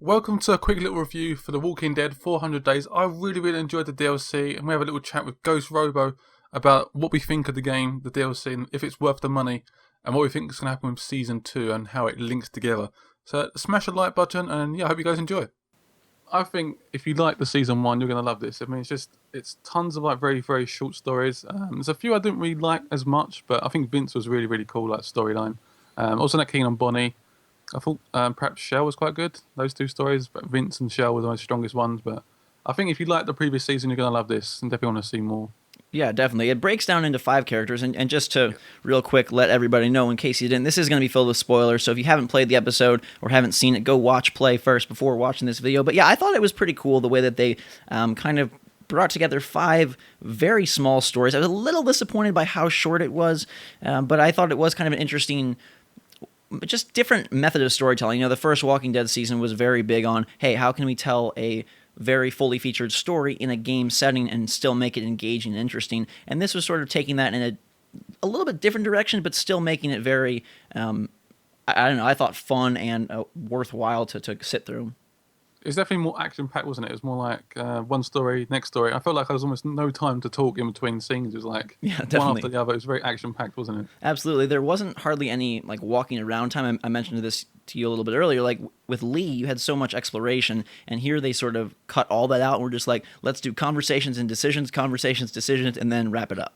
Welcome to a quick little review for The Walking Dead 400 Days. I really enjoyed the DLC, and we have a little chat with Ghost Robo about what we think of the game, the DLC, and if it's worth the money, and what we think is going to happen with Season 2 and how it links together. So smash the like button, and I hope you guys enjoy. I think if you like the Season 1, you're going to love this. I mean, it's tons of very short stories. There's a few I didn't really like as much, but I think Vince was really cool, like storyline. Also not keen on Bonnie. I thought perhaps Shell was quite good, those two stories, but Vince and Shell were the most strongest ones. But I think if you like the previous season, you're going to love this and definitely want to see more. Yeah, definitely. It breaks down into 5 characters, and just to real quick let everybody know in case you didn't, this is going to be filled with spoilers, so if you haven't played the episode or haven't seen it, go watch play first before watching this video. But yeah, I thought it was pretty cool the way that they kind of brought together 5 very small stories. I was a little disappointed by how short it was, but I thought it was kind of an interesting, just different method of storytelling. The first Walking Dead season was very big on, hey, how can we tell a very fully featured story in a game setting and still make it engaging and interesting? And this was sort of taking that in a little bit different direction, but still making it very, I don't know, I thought fun and worthwhile to sit through. It's definitely more action-packed, wasn't it? It was more like one story, next story. I felt like there was almost no time to talk in between scenes. It was like Yeah, one definitely. after the other. It was very action-packed, wasn't it? Absolutely. There wasn't hardly any like walking around time. I mentioned this to you a little bit earlier. Like with Lee, you had so much exploration, and here they sort of cut all that out. And we're just like, let's do conversations and decisions, conversations, decisions, and then wrap it up.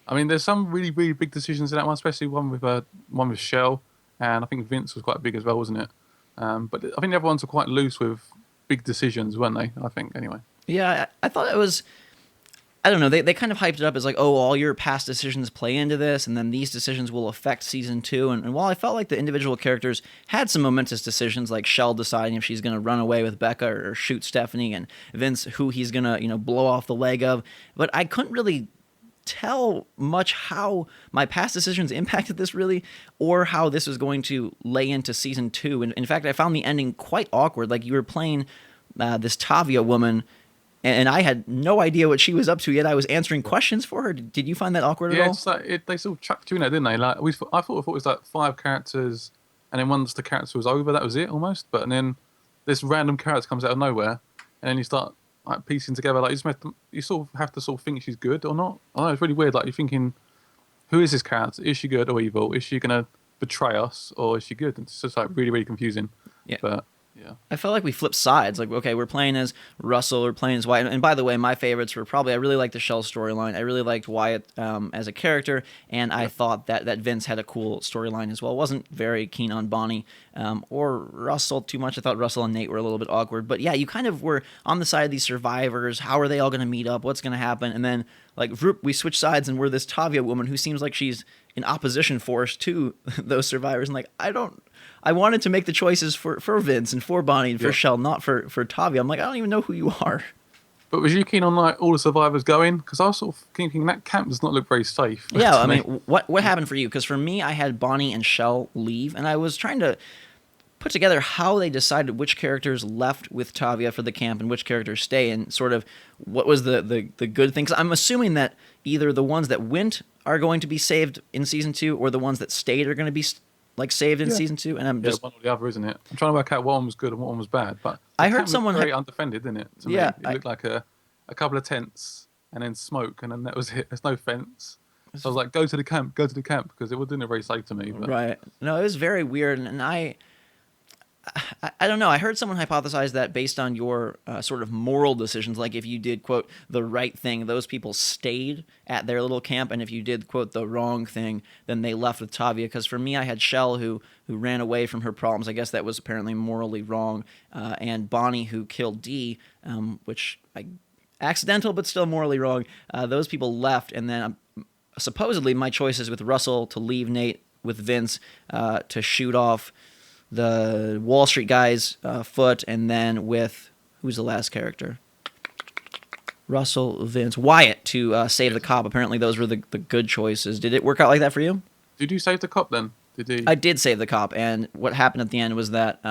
I mean, there's some really big decisions in that one, especially one with Shell, and I think Vince was quite big as well, wasn't it? But I think the other ones were quite loose with big decisions, weren't they? I think anyway. Yeah, I thought it was. I don't know. They kind of hyped it up as like, oh, all your past decisions play into this, and then these decisions will affect season 2. And while I felt like the individual characters had some momentous decisions, like Shell deciding if she's going to run away with Becca or shoot Stephanie, and Vince who he's going to blow off the leg of, but I couldn't really tell much how my past decisions impacted this really, or how this was going to lay into season 2. And in fact, I found the ending quite awkward. Like you were playing this Tavia woman, and I had no idea what she was up to, yet I was answering questions for her. Did you find that awkward at Yeah, all? it's like they sort of chucked you in there, didn't they? Like I thought it was like 5 characters, and then once the character was over, that was it almost. But and then this random character comes out of nowhere, and then you start like piecing together. Like you sort of have to sort of think she's good or not. I know it's really weird. Like you're thinking, who is this character? Is she good or evil? Is she gonna betray us or is she good? And it's just like really confusing. Yeah. But yeah. I felt like we flipped sides. Like, okay, we're playing as Russell, we're playing as Wyatt. And by the way, my favorites were probably, I really liked the Shell storyline. I really liked Wyatt as a character, and I thought that Vince had a cool storyline as well. Wasn't very keen on Bonnie or Russell too much. I thought Russell and Nate were a little bit awkward. But yeah, you kind of were on the side of these survivors. How are they all going to meet up? What's going to happen? And then, like, we switch sides, and we're this Tavia woman who seems like she's in opposition force to those survivors. And like, I wanted to make the choices for Vince and for Bonnie and for Shell, not for Tavia. I'm like, I don't even know who you are. But was you keen on like all the survivors going? Because I was sort of thinking that camp does not look very safe. Yeah, to I me. mean, what happened for you? Because for me, I had Bonnie and Shell leave, and I was trying to put together how they decided which characters left with Tavia for the camp and which characters stay, and sort of what was the good thing. 'Cause I'm assuming that either the ones that went are going to be saved in season 2, or the ones that stayed are going to be like saved in season 2. And I'm just one or the other, isn't it? I'm trying to work out what one was good and what one was bad. But I heard camp someone looked very undefended, didn't it? To Yeah, me. It looked like a couple of tents and then smoke, and then that was it. There's no fence. So I was like, go to the camp, because it wasn't very safe to me. But. right. No, it was very weird, and I don't know. I heard someone hypothesize that based on your sort of moral decisions, like if you did, quote, the right thing, those people stayed at their little camp, and if you did, quote, the wrong thing, then they left with Tavia. Because for me, I had Shell who ran away from her problems. I guess that was apparently morally wrong. And Bonnie who killed Dee, which accidental but still morally wrong. Those people left, and then supposedly my choices with Russell to leave Nate, with Vince to shoot off the Wall Street guy's foot, and then with, who's the last character? Russell, Vince, Wyatt to save the cop. Apparently those were the good choices. Did it work out like that for you? Did you save the cop then? Did he? I did save the cop, and what happened at the end was that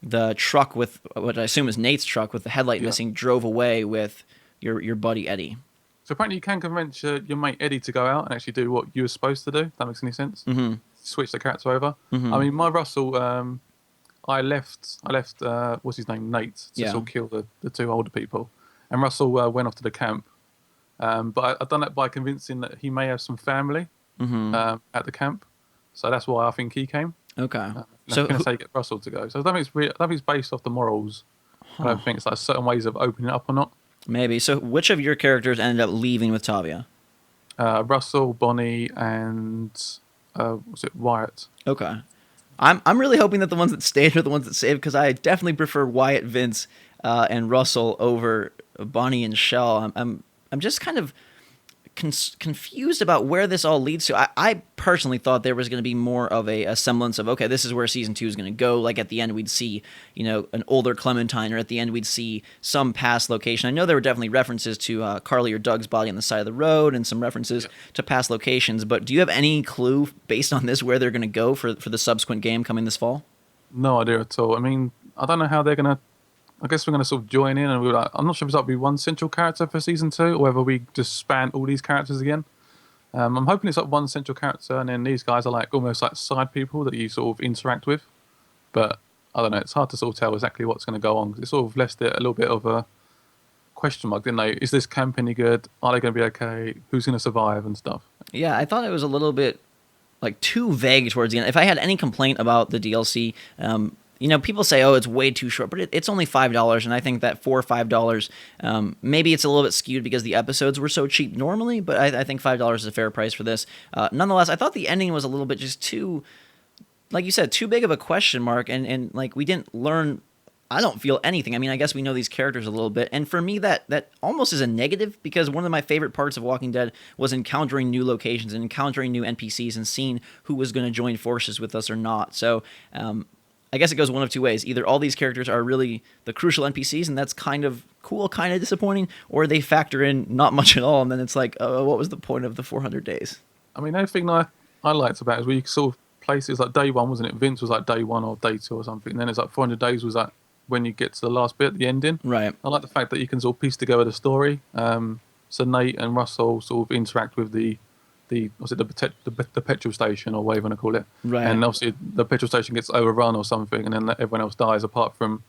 the truck with, what I assume is Nate's truck with the headlight missing, drove away with your buddy Eddie. So apparently you can convince your mate Eddie to go out and actually do what you were supposed to do. If that makes any sense. Mm-hmm. Switch the character over. Mm-hmm. I mean, my Russell, I I left. What's his name? Nate to Yeah. sort of kill the two older people, and Russell went off to the camp. But I've done that by convincing that he may have some family at the camp, so that's why I think he came. Okay. I was So, going to say get Russell to go. So I don't think I don't think it's based off the morals. I don't think it's like certain ways of opening it up or not. maybe. So, which of your characters ended up leaving with Tavia? Russell, Bonnie, and was it Wyatt? Okay. I'm really hoping that the ones that stayed are the ones that saved, because I definitely prefer Wyatt, Vince, and Russell over Bonnie and Shell. I'm just kind of confused about where this all leads to. I personally thought there was going to be more of a semblance of, okay, this is where season 2 is going to go. Like at the end, we'd see, an older Clementine, or at the end, we'd see some past location. I know there were definitely references to Carly or Doug's body on the side of the road, and some references to past locations. But do you have any clue, based on this, where they're going to go for the subsequent game coming this fall? No idea at all. I mean, I don't know how they're going to. I guess we're going to sort of join in, and I'm not sure if it's like be one central character for season 2, or whether we just span all these characters again. I'm hoping it's like one central character, and then these guys are like almost like side people that you sort of interact with. But I don't know. It's hard to sort of tell exactly what's going to go on. 'Cause it sort of left it a little bit of a question mark, didn't they? Is this camp any good? Are they going to be okay? Who's going to survive and stuff? Yeah, I thought it was a little bit like too vague towards the end. If I had any complaint about the DLC, people say, "Oh, it's way too short," but it's only $5, and I think that $4 or $5, maybe it's a little bit skewed because the episodes were so cheap normally. But I think $5 is a fair price for this. Nonetheless, I thought the ending was a little bit just too, like you said, too big of a question mark, and like we didn't learn. I don't feel anything. I mean, I guess we know these characters a little bit, and for me, that almost is a negative, because one of my favorite parts of Walking Dead was encountering new locations and encountering new NPCs and seeing who was going to join forces with us or not. So. I guess it goes one of two ways. Either all these characters are really the crucial NPCs, and that's kind of cool, kind of disappointing, or they factor in not much at all, and then it's like, oh, what was the point of the 400 days? I mean, everything I liked about it is we sort of places like day one, wasn't it? Vince was like day one or day 2 or something. And then it's like 400 days was like when you get to the last bit, the ending. Right. I like the fact that you can sort of piece together the story. So Nate and Russell sort of interact with the petrol station, or whatever you want to call it. Right. And obviously the petrol station gets overrun or something, and then everyone else dies apart from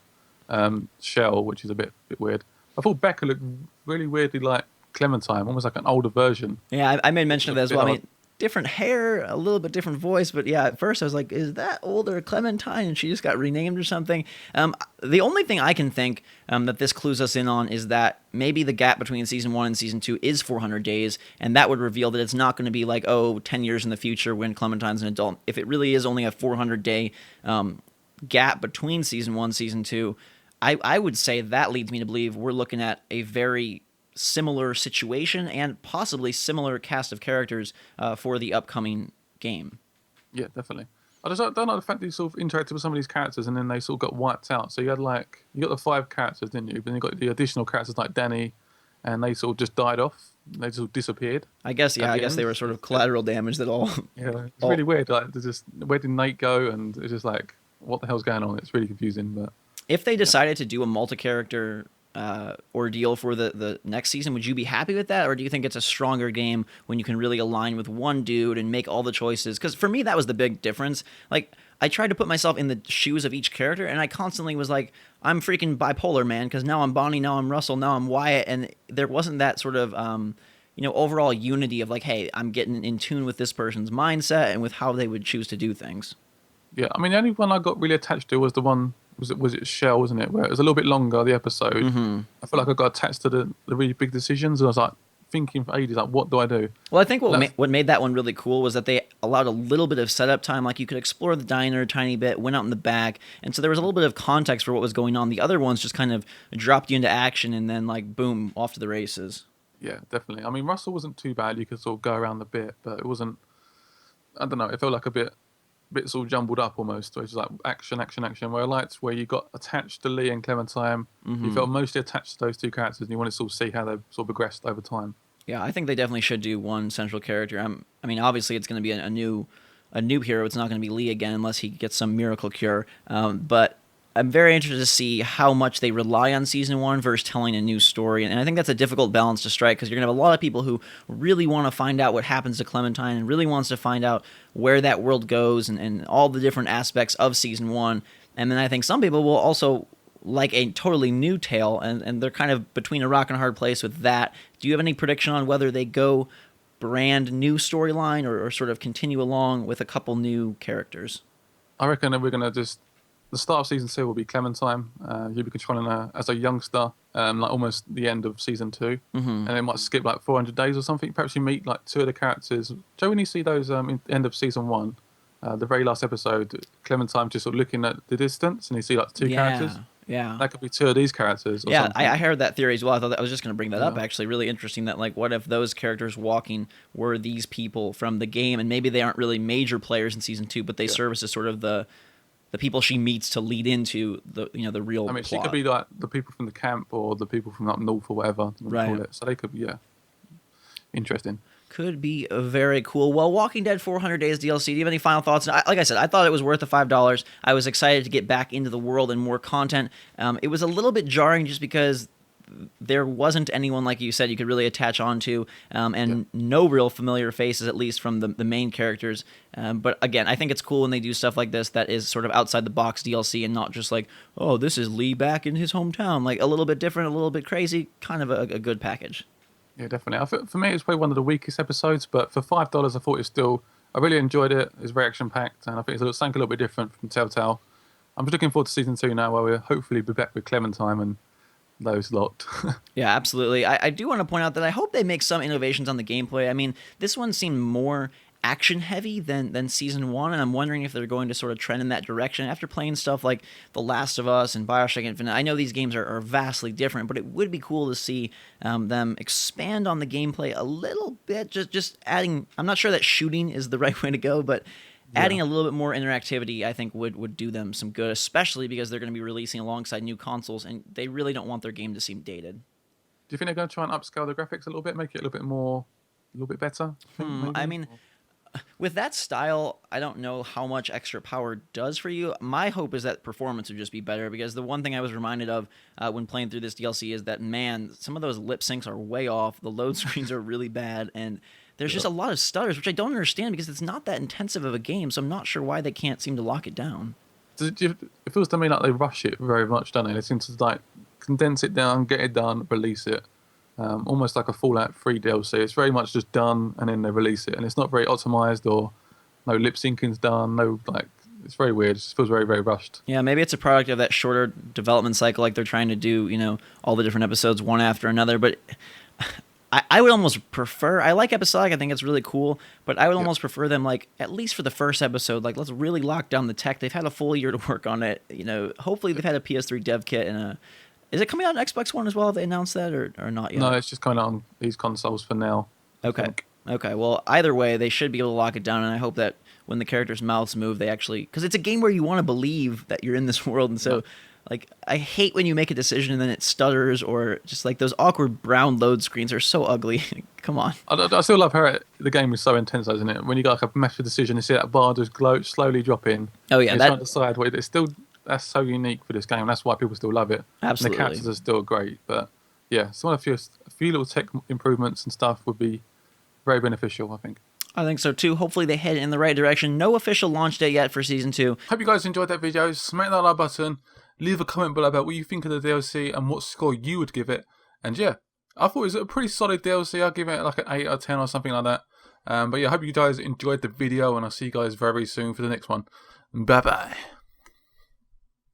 Shell, which is a bit weird. I thought Becca looked really weirdly like Clementine, almost like an older version. Yeah, I made mention of that as well. I mean, different hair, a little bit different voice, but yeah, at first I was like, is that older Clementine? And she just got renamed or something. The only thing I can think that this clues us in on is that maybe the gap between season 1 and season 2 is 400 days, and that would reveal that it's not going to be like, 10 years in the future when Clementine's an adult. If it really is only a 400-day gap between season 1 and season 2, I would say that leads me to believe we're looking at a very similar situation and possibly similar cast of characters for the upcoming game. Yeah, definitely. I just don't like the fact that you sort of interacted with some of these characters and then they sort of got wiped out. So you got the 5 characters, didn't you? But then you got the additional characters like Danny, and they sort of just died off. They just sort of disappeared. I guess they were sort of collateral damage that all. Yeah, it's really weird. Like, where did Nate go? And it's just like, what the hell's going on? It's really confusing. But if they decided to do a multi-character ordeal for the next season, would you be happy with that, or do you think it's a stronger game when you can really align with one dude and make all the choices? Because for me, that was the big difference. Like, I tried to put myself in the shoes of each character, and I constantly was like, I'm freaking bipolar, man, because now I'm Bonnie, now I'm Russell, now I'm Wyatt, and there wasn't that sort of overall unity of like, hey, I'm getting in tune with this person's mindset and with how they would choose to do things. Yeah, I mean, the only one I got really attached to was the one. Was it Shell, wasn't it? Where it was a little bit longer, the episode. Mm-hmm. I feel like I got attached to the really big decisions. And I was like thinking for ages, like, what do I do? Well, I think what made that one really cool was that they allowed a little bit of setup time. Like, you could explore the diner a tiny bit, went out in the back. And so there was a little bit of context for what was going on. The other ones just kind of dropped you into action and then, like, boom, off to the races. Yeah, definitely. I mean, Russell wasn't too bad. You could sort of go around the bit, but it wasn't, I don't know, it felt like a bit all jumbled up almost, where it's like action. Where I liked where you got attached to Lee and Clementine. Mm-hmm. You felt mostly attached to those 2 characters, and you wanted to sort of see how they sort of progressed over time. Yeah, I think they definitely should do one central character. I mean, obviously it's going to be a new hero. It's not going to be Lee again unless he gets some miracle cure. But I'm very interested to see how much they rely on season 1 versus telling a new story. And I think that's a difficult balance to strike, because you're going to have a lot of people who really want to find out what happens to Clementine and really wants to find out where that world goes and all the different aspects of season 1. And then I think some people will also like a totally new tale, and they're kind of between a rock and a hard place with that. Do you have any prediction on whether they go brand new storyline or sort of continue along with a couple new characters? I reckon that we're gonna just the start of season 2 will be Clementine. You'll be controlling her as a youngster, like almost the end of season 2, and it might skip like 400 days or something. Perhaps you meet like 2 of the characters. Joe, when you see those in the end of season 1, the very last episode, Clementine just sort of looking at the distance, and you see like 2 characters. Yeah. That could be 2 of these characters. Or Yeah, something. I heard that theory as well. I thought I was just going to bring that up. Actually, really interesting. That like, what if those characters walking were these people from the game, and maybe they aren't really major players in season 2, but they serve as sort of the people she meets to lead into the the real. I mean, plot. she could be like the people from the camp or the people from up north or whatever. Right. Call it. So they could be interesting. Could be very cool. Well, Walking Dead 400 Days DLC, do you have any final thoughts? Like I said, I thought it was worth the $5. I was excited to get back into the world and more content. It was a little bit jarring just because there wasn't anyone, like you said, you could really attach onto, and no real familiar faces, at least from the main characters. But again, I think it's cool when they do stuff like this that is sort of outside the box DLC and not just like, oh, this is Lee back in his hometown. Like a little bit different, a little bit crazy, kind of a good package. Yeah, definitely. For me, it's probably one of the weakest episodes, but for $5, I thought I really enjoyed it. It's very action-packed, and I think it's something a little bit different from Telltale. I'm just looking forward to season 2 now, where we'll hopefully be back with Clementine and those lot. Yeah, absolutely. I do want to point out that I hope they make some innovations on the gameplay. I mean, this one seemed more action heavy than season 1, and I'm wondering if they're going to sort of trend in that direction after playing stuff like The Last of Us and Bioshock Infinite. I know these games are vastly different, but it would be cool to see them expand on the gameplay a little bit, just adding. I'm not sure that shooting is the right way to go, but adding a little bit more interactivity, I think, would do them some good, especially because they're going to be releasing alongside new consoles, and they really don't want their game to seem dated. Do you think they're going to try and upscale the graphics a little bit, make it a little bit better? I mean, with that style, I don't know how much extra power does for you. My hope is that performance would just be better, because the one thing I was reminded of when playing through this DLC is that, man, some of those lip syncs are way off. The load screens are really bad, and there's just a lot of stutters, which I don't understand because it's not that intensive of a game, so I'm not sure why they can't seem to lock it down. It feels to me like they rush it very much, don't they? They seem to like condense it down, get it done, release it. Almost like a Fallout 3 DLC. It's very much just done and then they release it, and it's not very optimized, or no lip syncing's done. No, like, it's very weird. It just feels very, very rushed. Yeah, maybe it's a product of that shorter development cycle, like they're trying to do, all the different episodes one after another. But I would almost prefer. I like episodic. I think it's really cool, but I would almost prefer them, like, at least for the first episode, like, let's really lock down the tech. They've had a full year to work on it. Hopefully they've had a PS3 dev kit and a. Is it coming out on Xbox One as well? Have they announced that or not yet? No, it's just coming out on these consoles for now. Okay. Well, either way, they should be able to lock it down, and I hope that when the characters' mouths move, they actually... Because it's a game where you want to believe that you're in this world, and so, like, I hate when you make a decision and then it stutters, or just, like, those awkward brown load screens are so ugly. Come on. I still love how the game is so intense, isn't it? When you got like a massive decision, you see that bar just slowly drop in. Oh, yeah. You're trying to decide what it's still... That's so unique for this game. That's why people still love it. Absolutely. And the characters are still great. But yeah, some of a few little tech improvements and stuff would be very beneficial, I think. I think so too. Hopefully they head in the right direction. No official launch date yet for Season 2. Hope you guys enjoyed that video. Smack that like button. Leave a comment below about what you think of the DLC and what score you would give it. And yeah, I thought it was a pretty solid DLC. I'll give it like an 8 out of 10 or something like that. But yeah, I hope you guys enjoyed the video, and I'll see you guys very soon for the next one. Bye bye.